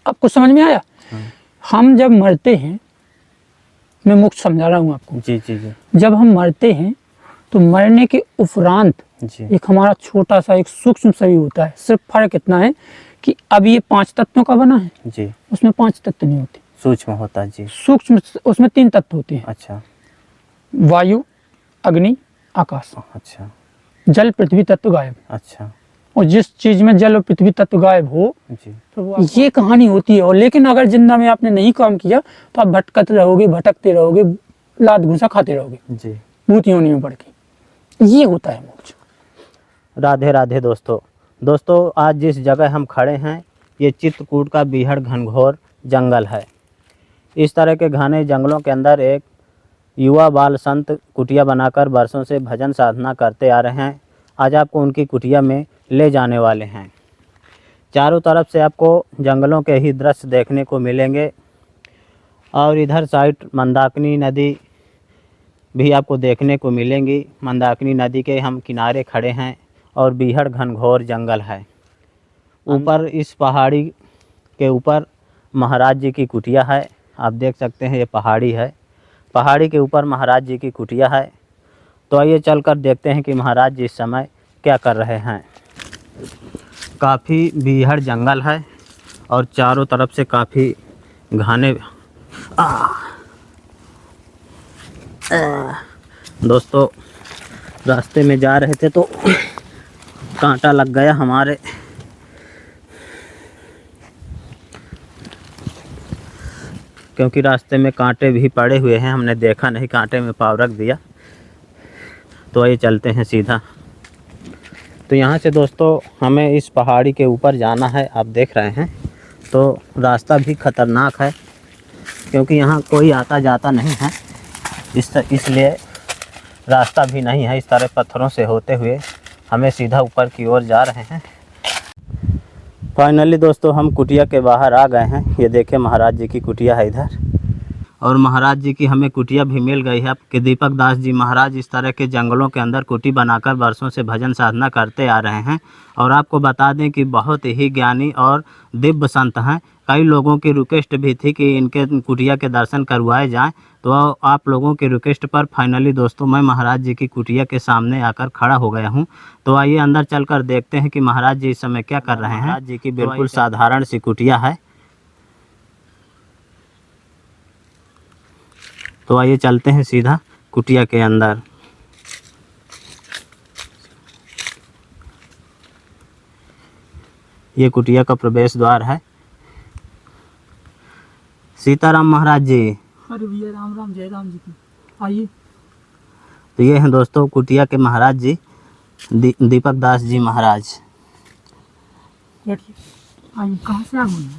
आपको समझ में आया? हम जब मरते हैं, मैं मुख्य समझा रहा हूँ आपको। जी जी जी। जब हम मरते हैं तो मरने के उपरांत एक हमारा छोटा सा एक सूक्ष्म शरीर होता है। सिर्फ फर्क इतना है कि अब ये 5 तत्वों का बना है जी, उसमें 5 तत्व नहीं होते, सूक्ष्म होता है जी। सूक्ष्म उसमें 3 तत्व होते हैं। अच्छा वायु, अग्नि, आकाश। अच्छा जल पृथ्वी तत्व गायब। अच्छा और जिस चीज में जल और पृथ्वी तत्व गायब हो जी, तो ये कहानी होती है। और लेकिन अगर जिंदा में आपने नहीं काम किया तो आप भटकते रहोगे, भटकते रहोगे, लात घूसा खाते रहोगे जी। भूत योनि में पड़ के। ये होता है मोक्ष। राधे राधे दोस्तों, आज जिस जगह हम खड़े हैं ये चित्रकूट का बीहड़ घनघोर जंगल है। इस तरह के घने जंगलों के अंदर एक युवा बाल संत कुटिया बनाकर वर्षों से भजन साधना करते आ रहे हैं। आज आपको उनकी कुटिया में ले जाने वाले हैं। चारों तरफ से आपको जंगलों के ही दृश्य देखने को मिलेंगे और इधर साइड मंदाकिनी नदी भी आपको देखने को मिलेंगी। मंदाकिनी नदी के हम किनारे खड़े हैं और बीहड़ घनघोर जंगल है। ऊपर इस पहाड़ी के ऊपर महाराज जी की कुटिया है। आप देख सकते हैं ये पहाड़ी है, पहाड़ी के ऊपर महाराज जी की कुटिया है। तो आइए चलकर देखते हैं कि महाराज जी इस समय क्या कर रहे हैं। काफ़ी बीहड़ जंगल है और चारों तरफ से काफ़ी घने दोस्तों रास्ते में जा रहे थे तो कांटा लग गया हमारे। क्योंकि रास्ते में कांटे भी पड़े हुए हैं, हमने देखा नहीं, कांटे में पाँव रख दिया। तो आइए चलते हैं सीधा। तो यहाँ से दोस्तों हमें इस पहाड़ी के ऊपर जाना है। आप देख रहे हैं तो रास्ता भी ख़तरनाक है क्योंकि यहाँ कोई आता जाता नहीं है, इसलिए रास्ता भी नहीं है। इस तरह पत्थरों से होते हुए हमें सीधा ऊपर की ओर जा रहे हैं। फाइनली दोस्तों हम कुटिया के बाहर आ गए हैं। ये देखें महाराज जी की कुटिया है इधर, और महाराज जी की हमें कुटिया भी मिल गई है कि दीपक दास जी महाराज इस तरह के जंगलों के अंदर कुटी बनाकर वर्षों से भजन साधना करते आ रहे हैं। और आपको बता दें कि बहुत ही ज्ञानी और दिव्य संत हैं। कई लोगों की रिक्वेस्ट भी थी कि इनके कुटिया के दर्शन करवाए जाएं। तो आप लोगों की रिक्वेस्ट पर फाइनली दोस्तों मैं महाराज जी की कुटिया के सामने आकर खड़ा हो गया हूं। तो आइए अंदर चलकर देखते हैं कि महाराज जी इस समय क्या कर रहे हैं। महाराज जी की बिल्कुल साधारण सी कुटिया है। तो आइए चलते हैं सीधा कुटिया के अंदर। ये कुटिया का प्रवेश द्वार है। सीताराम महाराज जी। अरे भैया राम राम, जय राम जी की। आइए। तो ये हैं दोस्तों कुटिया के महाराज जी, दीपक दास जी महाराज। बैठिए। आइए। कहाँ से आ गए?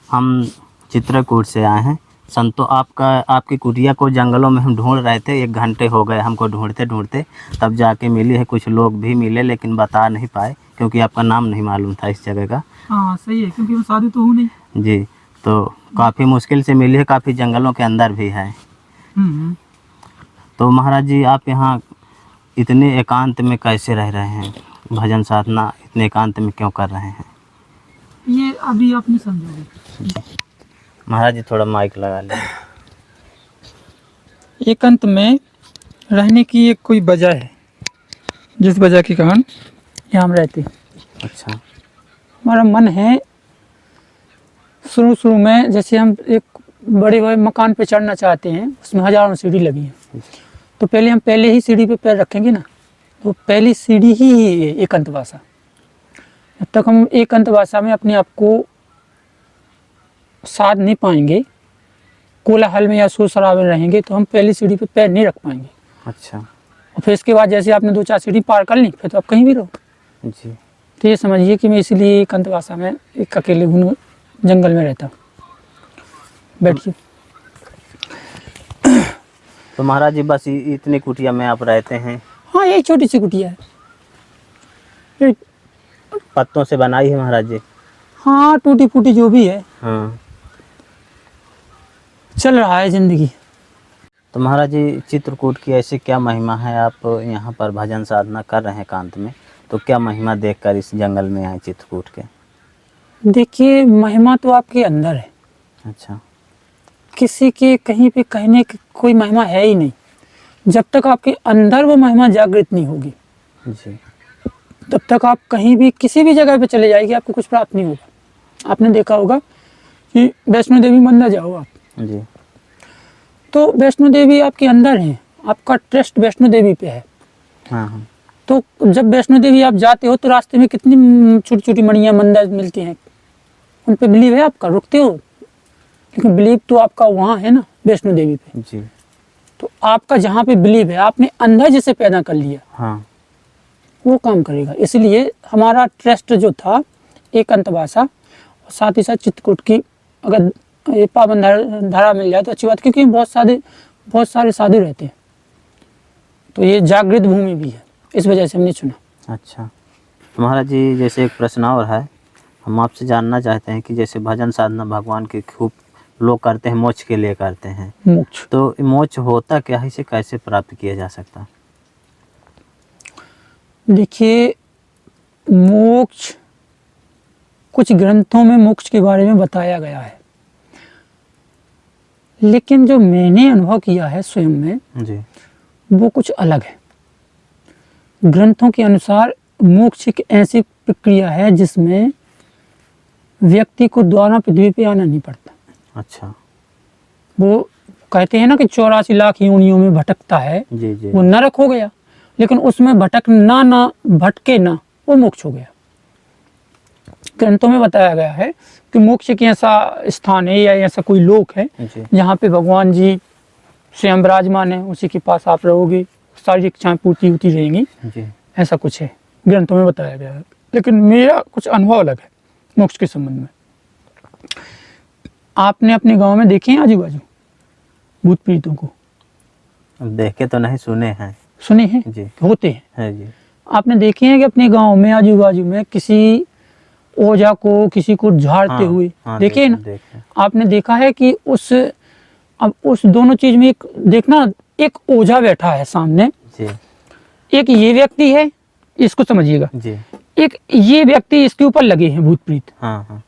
हम चित्रकूट से आए हैं। संतों आपकी कुटिया को जंगलों में हम ढूंढ रहे थे। 1 घंटे हो गए हमको ढूंढते ढूंढते, तब जाके मिली है। कुछ लोग भी मिले लेकिन बता नहीं पाए क्योंकि आपका नाम नहीं मालूम था इस जगह का। हाँ सही है, क्योंकि मैं साधु तो हूँ नहीं जी। तो काफ़ी मुश्किल से मिली है, काफ़ी जंगलों के अंदर भी है। तो महाराज जी आप यहाँ इतने एकांत में कैसे रह रहे हैं? भजन साधना इतने एकांत में क्यों कर रहे हैं? ये अभी आप नहीं समझोगे। महाराज जी थोड़ा माइक लगा लें। एकांत में रहने की एक कोई वजह है, जिस वजह के कारण यहाँ हम रहते हैं। अच्छा। हमारा मन है शुरू में, जैसे हम एक बड़े मकान पे चढ़ना चाहते हैं, उसमें हजारों सीढ़ी लगी हैं, तो पहले हम पहले ही सीढ़ी पे पैर रखेंगे ना, तो पहली सीढ़ी ही है एकांतवासा। जब तक हम एकांतवासा में अपने आप को साध नहीं पाएंगे, कोलाहल में या शोर शराबे में रहेंगे, तो हम पहली सीढ़ी पे पैर नहीं रख पाएंगे। अच्छा। और फिर इसके बाद जैसे आपने 2-4 सीढ़ी पार कर ली, फिर तो आप कहीं भी रहो जी। तो ये समझिए कि मैं इसलिए एकांतवासा में एक अकेले जंगल में रहता हूँ। बैठिए। तो महाराज जी बस इतनी कुटिया में आप रहते हैं? हाँ, यही छोटी सी कुटिया है, पत्तों से बनाई है महाराज जी? हाँ, टूटी फूटी जो भी है। हाँ। चल रहा है जिंदगी। तो महाराज जी चित्रकूट की ऐसी क्या महिमा है? आप यहाँ पर भजन साधना कर रहे हैं एकांत में, तो क्या महिमा देखकर इस जंगल में आए चित्रकूट के? देखिए, महिमा तो आपके अंदर है, अच्छा। किसी के कहीं पे कहने की कोई महिमा है ही नहीं। जब तक आपके अंदर वो महिमा जागृत नहीं होगी, जी। तब तक आप कहीं भी किसी भी जगह पे चले जाएगी, आपको कुछ प्राप्त नहीं होगा। आपने देखा होगा कि वैष्णो देवी मंदिर जाओ आप, जी। तो वैष्णो देवी आपके अंदर है, आपका ट्रस्ट वैष्णो देवी पे है। हाँ हाँ। तो जब वैष्णो देवी आप जाते हो तो रास्ते में कितनी छोटी छोटी मणियाँ मंदिर मिलती हैं, उन पे बिलीव है आपका, रुकते हो, लेकिन बिलीव तो आपका वहाँ है ना, वैष्णो देवी पे। जी। तो आपका जहाँ पे बिलीव है, आपने अंदर जैसे पैदा कर लिया, हाँ। वो काम करेगा। इसलिए हमारा ट्रस्ट जो था एक अंतवासा, और साथ ही साथ चित्रकूट की अगर ये पावन धारा मिल जाए तो अच्छी बात, क्योंकि बहुत सारे साधु रहते हैं, तो ये जागृत भूमि भी है, इस वजह से हमने चुना। अच्छा महाराज जी, जैसे एक प्रश्न और है, हम आपसे जानना चाहते हैं कि जैसे भजन साधना भगवान की खूब लोग करते हैं, मोक्ष के लिए करते हैं, मोक्ष, तो मोक्ष होता क्या है, इसे कैसे प्राप्त किया जा सकता है? देखिए, मोक्ष कुछ ग्रंथों में मोक्ष के बारे में बताया गया है, लेकिन जो मैंने अनुभव किया है स्वयं में, जी। वो कुछ अलग है। ग्रंथों के अनुसार मोक्ष एक ऐसी प्रक्रिया है जिसमें व्यक्ति को दोबारा पृथ्वी पे आना नहीं पड़ता। अच्छा। वो कहते हैं ना कि 84 लाख योनियों में भटकता है, जी जी। वो नरक हो गया, लेकिन उसमें भटके ना, वो मोक्ष हो गया। ग्रंथों में बताया गया है कि मोक्ष एक ऐसा स्थान है या ऐसा कोई लोक है जी। जहाँ पे भगवान जी स्वयं विराजमान है, उसी के पास आप रहोगे, सारी इच्छाएं पूर्ति होती रहेंगी, जी। ऐसा कुछ है, ग्रंथों में बताया गया है। लेकिन मेरा कुछ अनुभव अलग है मोक्ष के संबंध में। आपने अपने गांव में देखे हैं आजू बाजू भूत प्रेतों को? देखे तो नहीं, सुने हैं। सुने हैं? जी। होते हैं। है जी। आपने देखे हैं कि अपने गांव में आजू बाजू में किसी ओझा को, किसी को झाड़ते हाँ, हुए हाँ, देखे हैं ना? देखे। आपने देखा है कि अब उस दोनों चीज में एक देखना, एक ओझा बैठा है सामने, जी। एक ये व्यक्ति है, इसको समझिएगा, जी। एक ये व्यक्ति, इसके ऊपर लगे हैं भूत प्रेत। हाँ हाँ।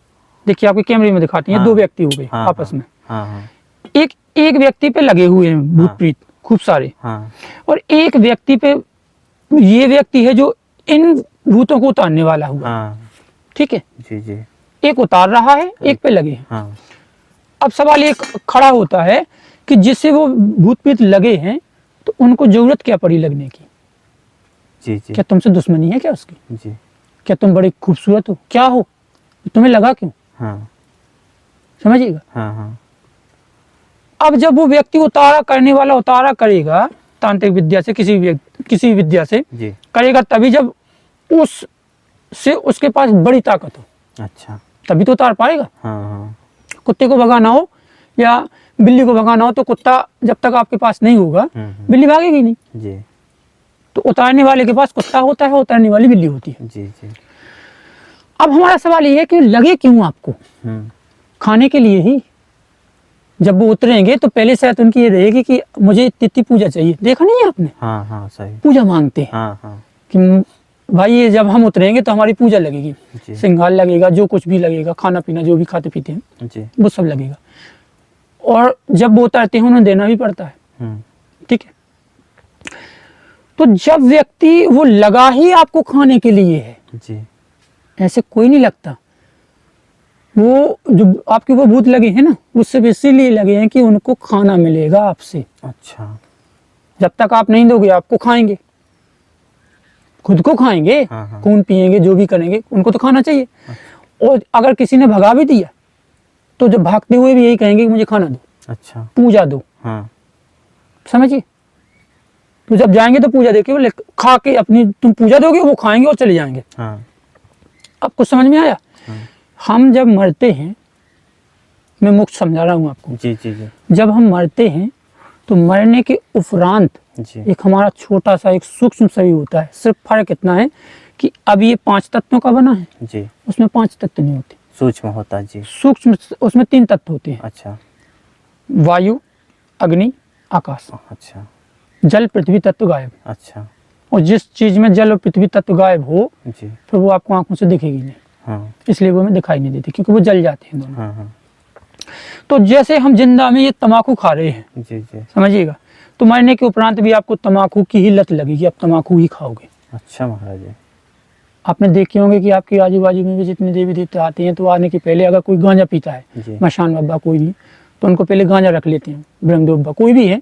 देखिए आपके कैमरे में दिखाती हैं, हाँ, दो व्यक्ति हो गए हाँ, आपस में, हाँ हाँ। एक व्यक्ति पे लगे हुए हैं भूत हाँ। प्रेत खूब सारे, हाँ। और एक व्यक्ति पे ये व्यक्ति है जो इन भूतों को उतारने वाला हुआ। हाँ। ठीक है, जी जी। एक उतार रहा है, एक पे लगे हैं। हाँ। अब सवाल एक खड़ा होता है कि जिससे वो भूत प्रेत लगे हैं, तो उनको जरूरत क्या पड़ी लगने की? जी जी। क्या तुमसे दुश्मनी है क्या उसकी? जी। क्या तुम बड़े खूबसूरत हो, क्या हो, तुम्हें लगा क्यों? हाँ। समझिएगा। हाँ हाँ। अब जब वो व्यक्ति उतारा करने वाला उतारा करेगा तांत्रिक विद्या से, किसी विद्या से जी। करेगा, तभी जब उसके पास बड़ी ताकत हो, अच्छा। तभी तो उतार पाएगा। हाँ हाँ। कुत्ते को भगाना हो या बिल्ली को भगाना हो, तो कुत्ता जब तक आपके पास नहीं होगा, बिल्ली भागेगी नहीं। जी। तो उतारने वाले के पास कुत्ता होता है, उतारने वाली बिल्ली होती है। जी जी। अब हमारा सवाल ये है कि लगे क्यों आपको? खाने के लिए ही। जब वो उतरेंगे तो पहले शायद उनकी ये रहेगी कि मुझे इतनी पूजा चाहिए। देखा नहीं है आपने? हाँ हाँ सही। पूजा मांगते हैं। हाँ हाँ। कि भाई ये जब हम उतरेंगे तो हमारी पूजा लगेगी, जी। सिंगार लगेगा, जो कुछ भी लगेगा, खाना पीना जो भी खाते पीते हैं जी। वो सब लगेगा। और जब वो उतरते हैं उन्हें देना भी पड़ता है। ठीक है, तो जब व्यक्ति वो लगा ही आपको खाने के लिए है, जी। ऐसे कोई नहीं लगता। वो जो आपके वो भूत लगे हैं ना, उससे इसीलिए लगे हैं कि उनको खाना मिलेगा आपसे। अच्छा। जब तक आप नहीं दोगे आपको खाएंगे, खुद को खाएंगे, हाँ। खून पिएंगे, जो भी करेंगे, उनको तो खाना चाहिए। और अगर किसी ने भगा भी दिया तो जब भागते हुए भी यही कहेंगे कि मुझे खाना दो, अच्छा। पूजा दो। हाँ। समझिए, तो जब जाएंगे तो पूजा देके वो खा के अपनी, तुम पूजा दोगे, वो खाएंगे और चले जाएंगे। हाँ। अब कुछ समझ में आया? हाँ। हम जब मरते हैं, मैं मोक्ष समझा रहा हूँ आपको। जी जी जी। जब हम मरते हैं तो मरने के उपरांत जी। एक हमारा छोटा सा एक सूक्ष्म शरीर होता है। सिर्फ फर्क इतना है कि अब ये 5 तत्वों का बना है, जी। उसमें 5 तत्व नहीं होते, सूक्ष्म होता है। जी। सूक्ष्म उसमें 3 तत्व होते हैं। अच्छा। वायु, अग्नि, आकाश। अच्छा। जल, पृथ्वी तत्व गायब। अच्छा। और जिस चीज में जल और पृथ्वी तत्व गायब हो, जी। फिर वो आपको आंखों से दिखेगी नहीं। हाँ इसलिए वो हमें दिखाई नहीं देती, क्योंकि वो जल जाते हैं दोनों। हाँ हाँ तो जैसे हम जिंदा में ये तम्बाकू खा रहे हैं, जी जी। समझिएगा, तो मरने के उपरांत भी आपको तम्बाकू की ही लत लगेगी, आप तम्बाकू ही खाओगे। अच्छा महाराज जी। आपने देखे होंगे कि आपके आजू बाजू में भी जितने देवी देवता आते हैं, तो आने के पहले अगर कोई गांजा पीता है, जी मशान बाबा कोई भी, तो उनको पहले गांजा रख लेते हैं। ब्रह्मदेव बाबा कोई भी है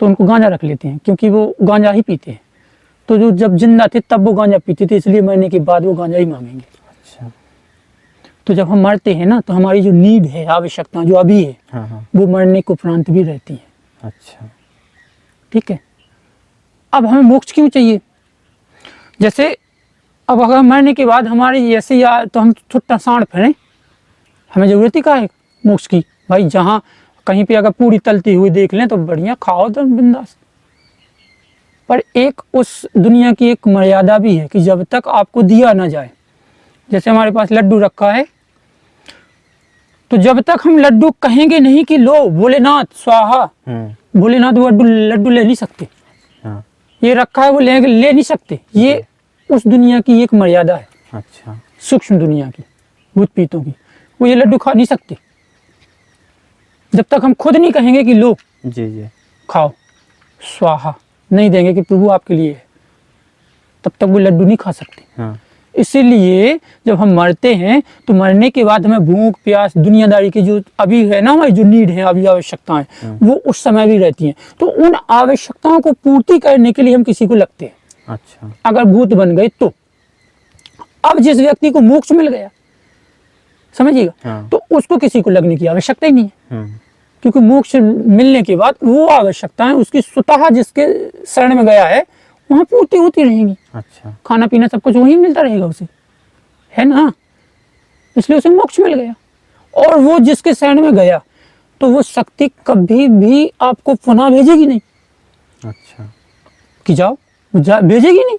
तो उनको गांजा रख लेते हैं, क्योंकि वो गांजा ही पीते हैं। तो जो जब जिंदा थे तब वो गांजा पीते थे, इसलिए मरने के बाद वो गांजा ही मांगेंगे। अच्छा। तो जब हम मरते हैं ना, तो हमारी जो नीड है, आवश्यकता जो अभी है, हाँ हाँ। वो मरने के उपरांत भी रहती है। अच्छा। ठीक है। अब हमें मोक्ष क्यों चाहिए? जैसे अब अगर मरने के बाद हमारी ऐसे या तो हम छुट्टा सांड फिरें, हमें जरूरत ही क्या है मोक्ष की? भाई जहाँ कहीं पे अगर पूरी तलती हुई देख लें तो बढ़िया खाओ तो बिंदास। पर एक उस दुनिया की एक मर्यादा भी है कि जब तक आपको दिया ना जाए, जैसे हमारे पास लड्डू रखा है, तो जब तक हम लड्डू कहेंगे नहीं कि लो भोलेनाथ स्वाहा, भोलेनाथ वो लड्डू ले नहीं सकते। हाँ। ये रखा है वो ले नहीं सकते। ये उस दुनिया की एक मर्यादा है। अच्छा। सूक्ष्म दुनिया की, भूत प्रेतों की, वो ये लड्डू खा नहीं सकते जब तक हम खुद नहीं कहेंगे कि लो जी जी खाओ, स्वाहा नहीं देंगे कि प्रभु आपके लिए है, तब तक वो लड्डू नहीं खा सकते। हाँ। इसीलिए जब हम मरते हैं तो मरने के बाद हमें भूख प्यास दुनियादारी की जो अभी है ना, हमारी जो नीड है, अभी आवश्यकताएं, वो उस समय भी रहती हैं। तो उन आवश्यकताओं को पूर्ति करने के लिए हम किसी को लगते हैं। अच्छा। अगर भूत बन गए तो अब जिस व्यक्ति को मोक्ष मिल गया, समझिएगा, हाँ। तो उसको किसी को लगने की आवश्यकता ही नहीं है, हम्म। क्योंकि मोक्ष मिलने के बाद वो आवश्यकताएं उसकी स्वतः जिसके शरण में गया है वहां पूर्ति होती रहेंगी। अच्छा। खाना पीना सब कुछ वहीं मिलता रहेगा उसे, है ना, इसलिए उसे मोक्ष मिल गया। और वो जिसके शरण में गया तो वो शक्ति कभी भी आपको पुनः भेजेगी नहीं अच्छा। कि जाओ, भेजेगी नहीं,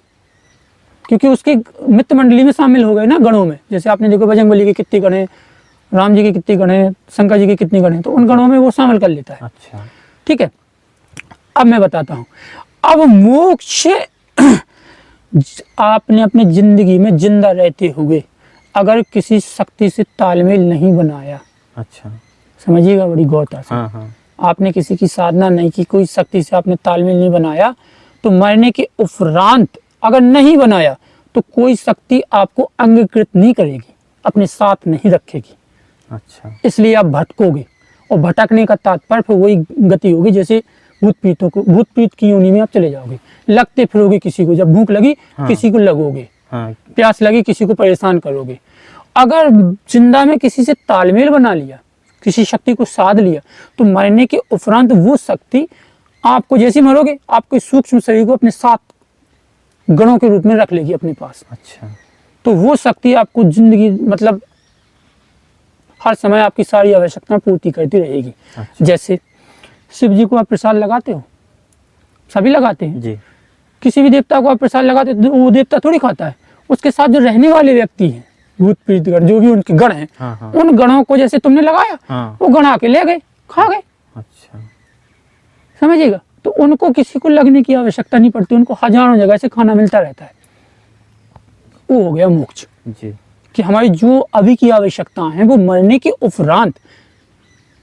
क्योंकि उसके मित्र मंडली में शामिल हो गए ना गणों में। जैसे आपने देखो बजरंगबली के कितने गण हैं, राम जी के कितने गण हैं, शंकर जी के कितने गण हैं, तो उन गणों में वो शामिल कर लेता है। अच्छा। ठीक है। अब मैं बताता हूँ, अब मोक्ष आपने अपनी जिंदगी में जिंदा रहते हुए अगर किसी शक्ति से तालमेल नहीं बनाया, अच्छा, समझिएगा बड़ी गौरता से, हाँ हाँ, आपने किसी की साधना नहीं की, कोई शक्ति से आपने तालमेल नहीं बनाया, तो मरने के उपरांत अगर नहीं बनाया तो कोई शक्ति आपको अंगीकृत नहीं करेगी, अपने साथ नहीं रखेगी। अच्छा, इसलिए आप भटकोगे, और भटकने का तात्पर्य फिर वही गति होगी जैसे भूत प्रीत की योनि में आप चले जाओगे, लगते फिरोगे किसी को, जब भूख लगी हाँ, किसी को लगोगे, हाँ, प्यास लगी किसी को परेशान करोगे। अगर जिंदा में किसी से तालमेल बना लिया, किसी शक्ति को साध लिया, तो मरने के उपरांत वो शक्ति आपको, जैसे मरोगे आपके सूक्ष्म शरीर को अपने साथ गणों के रूप में रख लेगी अपने पास। अच्छा, तो वो शक्ति आपको जिंदगी मतलब हर समय आपकी सारी आवश्यकताएं पूर्ति करती रहेगी। अच्छा, जैसे शिव जी को आप प्रसाद लगाते हो, सभी लगाते हैं, जी, किसी भी देवता को आप प्रसाद लगाते हो, वो देवता थोड़ी खाता है, उसके साथ जो रहने वाले व्यक्ति हैं, भूत प्रेत गण, जो भी उनके गण हैं, हाँ हाँ, उन गणों को जैसे तुमने लगाया, हाँ, वो गण आके ले गए, खा गए, अच्छा, समझिएगा। तो उनको किसी को लगने की आवश्यकता नहीं पड़ती, उनको हजारों जगह से खाना मिलता रहता है। वो हो गया मोक्ष, जी, कि हमारी जो अभी की आवश्यकताएं हैं वो मरने के उपरांत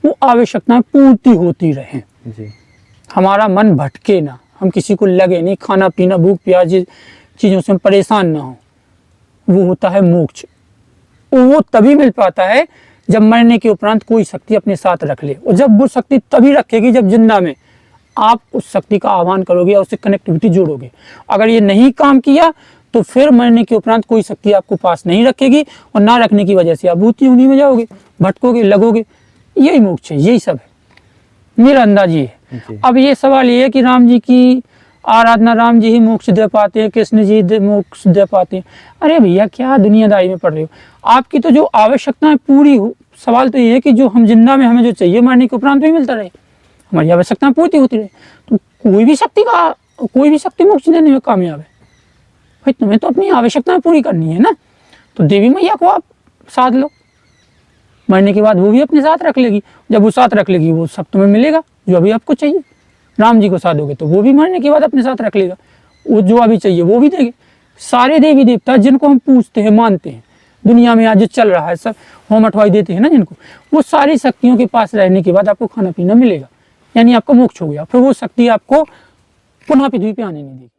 वो आवश्यकताएं पूर्ति होती रहें, जी, हमारा मन भटके ना, हम किसी को लगे नहीं, खाना पीना भूख प्यास चीज़ों से हम परेशान ना हो, वो होता है मोक्ष। वो तभी मिल पाता है जब मरने के उपरांत कोई शक्ति अपने साथ रख ले, और जब वो शक्ति तभी रखेगी जब जिंदा में आप उस शक्ति का आह्वान करोगे या उससे कनेक्टिविटी जोड़ोगे। अगर ये नहीं काम किया तो फिर मरने के उपरांत कोई शक्ति आपको पास नहीं रखेगी, और ना रखने की वजह से आप भूत योनि में जाओगे, भटकोगे, लगोगे। यही मोक्ष है, यही सब है, मेरा अंदाज ये है। अब ये सवाल ये है कि राम जी की आराधना, राम जी ही मोक्ष दे पाते हैं, कृष्ण जी मोक्ष दे पाते हैं। अरे भैया क्या दुनियादारी में पड़ रहे हो, आपकी तो जो आवश्यकताएं पूरी हो, सवाल तो ये है कि जो हम जिंदा में हमें जो चाहिए मरने के उपरांत भी मिलता रहे, हमारी आवश्यकताएं पूर्ति होती रहे। तो कोई भी शक्ति मोक्ष देने में कामयाब है। भाई तुम्हें तो अपनी आवश्यकताएं पूरी करनी है ना, तो देवी मैया को आप साध लो, मरने के बाद वो भी अपने साथ रख लेगी। जब वो साथ रख लेगी वो सब तुम्हें मिलेगा जो अभी आपको चाहिए। राम जी को साधोगे तो वो भी मरने के बाद अपने साथ रख लेगा, वो जो अभी चाहिए वो भी देंगे। सारे देवी देवता जिनको हम पूजते हैं, मानते हैं, दुनिया में आज जो चल रहा है, सब होम अठवाई देते हैं ना जिनको, वो सारी शक्तियों के पास रहने के बाद आपको खाना पीना मिलेगा, यानी आपका मोक्ष हो गया। फिर वो शक्ति आपको पुनः पृथ्वी पे आने नहीं देगी।